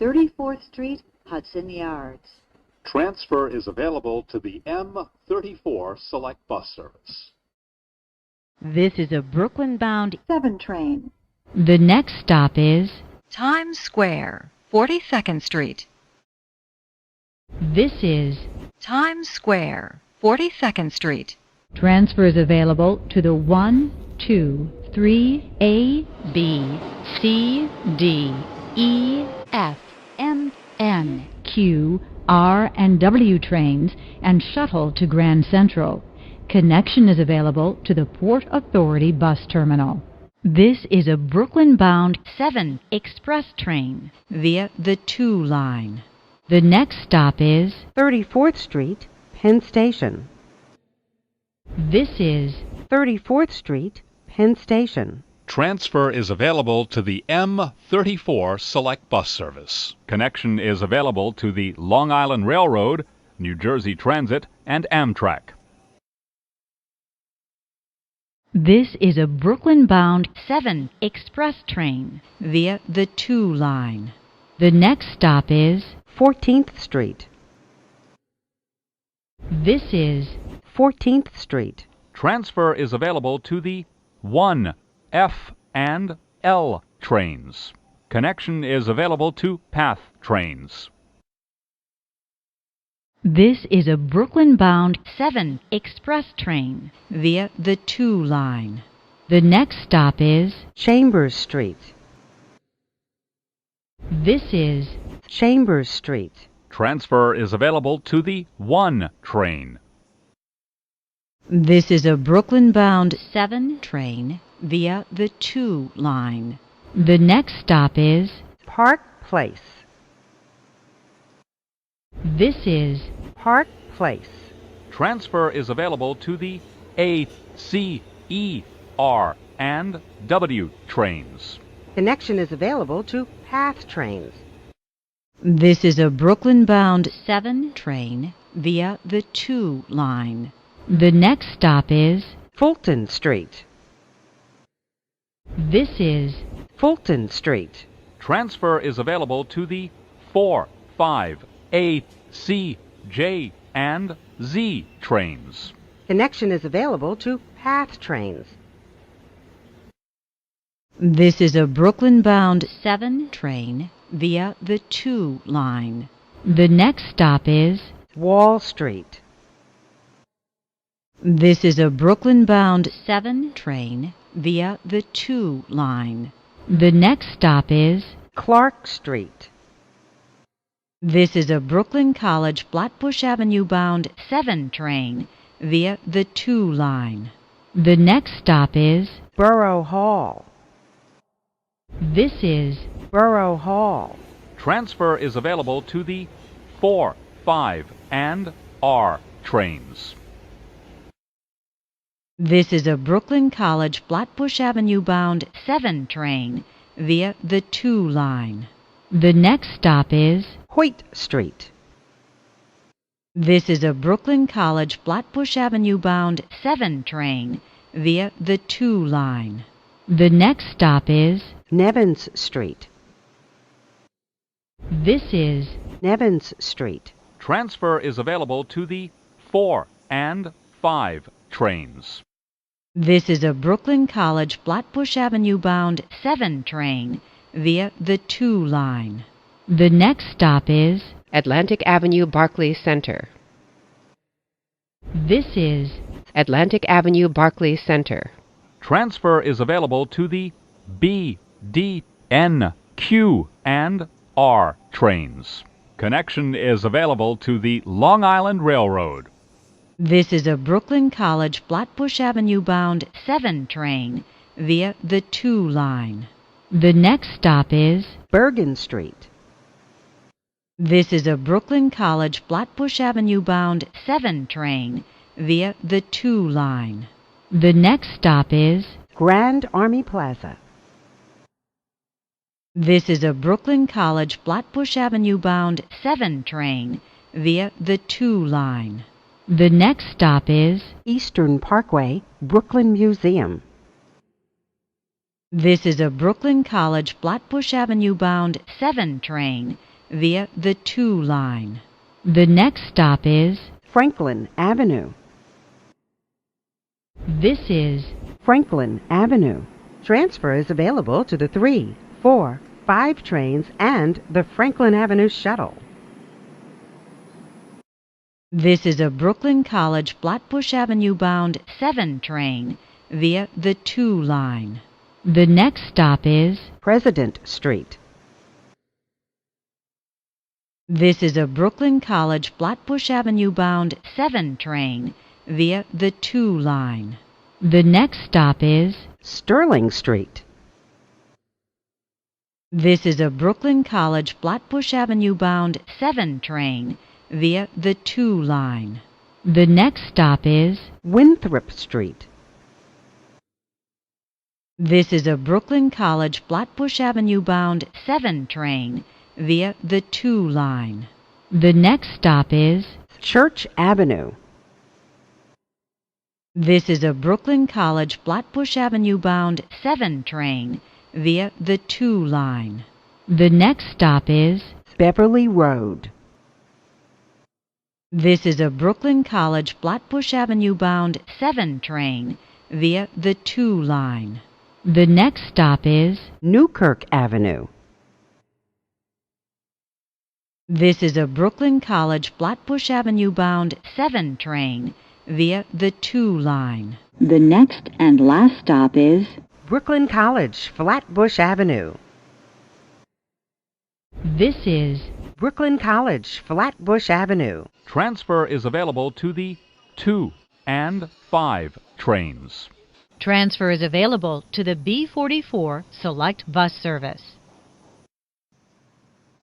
34th Street, Hudson Yards. Transfer is available to the M34 Select Bus Service. This is a Brooklyn-bound 7 train. The next stop is Times Square, 42nd Street. This is Times Square, 42nd Street. Transfer is available to the 1, 2, 3, A, B, C, D, E, F, M, N, Q, R, and W trains and shuttle to Grand Central. Connection is available to the Port Authority bus terminal. This is a Brooklyn-bound 7 express train via the 2 line. The next stop is 34th Street, Penn Station. This is 34th Street, Penn Station. Transfer is available to the M34 Select Bus Service. Connection is available to the Long Island Railroad, New Jersey Transit, and Amtrak. This is a Brooklyn-bound 7 express train via the 2 line. The next stop is 14th Street. This is 14th Street. Transfer is available to the 1, F, and L trains. Connection is available to PATH trains. This is a Brooklyn-bound 7 express train via the 2 line. The next stop is Chambers Street. This is Chambers Street. Transfer is available to the 1 train. This is a Brooklyn-bound 7 train via the 2 line. The next stop is Park Place. This is Park Place. Transfer is available to the A, C, E, R, and W trains. Connection is available to PATH trains. This is a Brooklyn-bound 7 train via the 2 line. The next stop is Fulton Street. This is Fulton Street. Transfer is available to the 4, 5, A, C, J, and Z trains. Connection is available to PATH trains. This is a Brooklyn-bound 7 train via the 2 line. The next stop is Wall Street. This is a Brooklyn-bound 7 train via the 2 line. The next stop is Clark Street. This is a Brooklyn College Flatbush Avenue bound 7 train via the 2 line. The next stop is Borough Hall. This is Borough Hall. Transfer is available to the 4, 5, and R trains. This is a Brooklyn College Flatbush Avenue bound 7 train via the 2 line. The next stop is Hoyt Street. This is a Brooklyn College Flatbush Avenue bound 7 train via the 2 line. The next stop is Nevins Street. This is Nevins Street. Transfer is available to the 4 and 5 trains. This is a Brooklyn College Flatbush Avenue bound 7 train via the 2 line. The next stop is Atlantic Avenue Barclays Center. This is Atlantic Avenue Barclays Center. Transfer is available to the B, D, N, Q, and R trains. Connection is available to the Long Island Railroad. This is a Brooklyn College Flatbush Avenue bound 7 train via the 2 line. The next stop is Bergen Street. This is a Brooklyn College Flatbush Avenue bound 7 train via the 2 line. The next stop is Grand Army Plaza. This is a Brooklyn College Flatbush Avenue bound 7 train via the 2 line. The next stop is Eastern Parkway, Brooklyn Museum. This is a Brooklyn College Flatbush Avenue bound 7 train via the 2 line. The next stop is Franklin Avenue. this is Franklin Avenue. Transfer is available to the 3, 4, 5 trains and the Franklin Avenue shuttle. This is a Brooklyn College Flatbush Avenue bound 7 train via the 2 line. the next stop is President Street. This is a Brooklyn College Flatbush Avenue bound 7 train via the 2 line. the next stop is Sterling Street. This is a Brooklyn College Flatbush Avenue bound 7 train via the 2 line. the next stop is Winthrop Street. This is a Brooklyn College Flatbush Avenue bound 7 train via the 2 line. the next stop is Church Avenue. This is a Brooklyn College Flatbush Avenue bound 7 train via the 2 line. the next stop is Beverly Road. This is a Brooklyn College Flatbush Avenue bound 7 train via the 2 line. the next stop is Newkirk Avenue. This is a Brooklyn College Flatbush Avenue bound 7 train via the 2 line. The next and last stop is Brooklyn College Flatbush Avenue. this is Brooklyn College Flatbush Avenue. Transfer is available to the 2 and 5 trains. Transfer is available to the B44 Select Bus Service.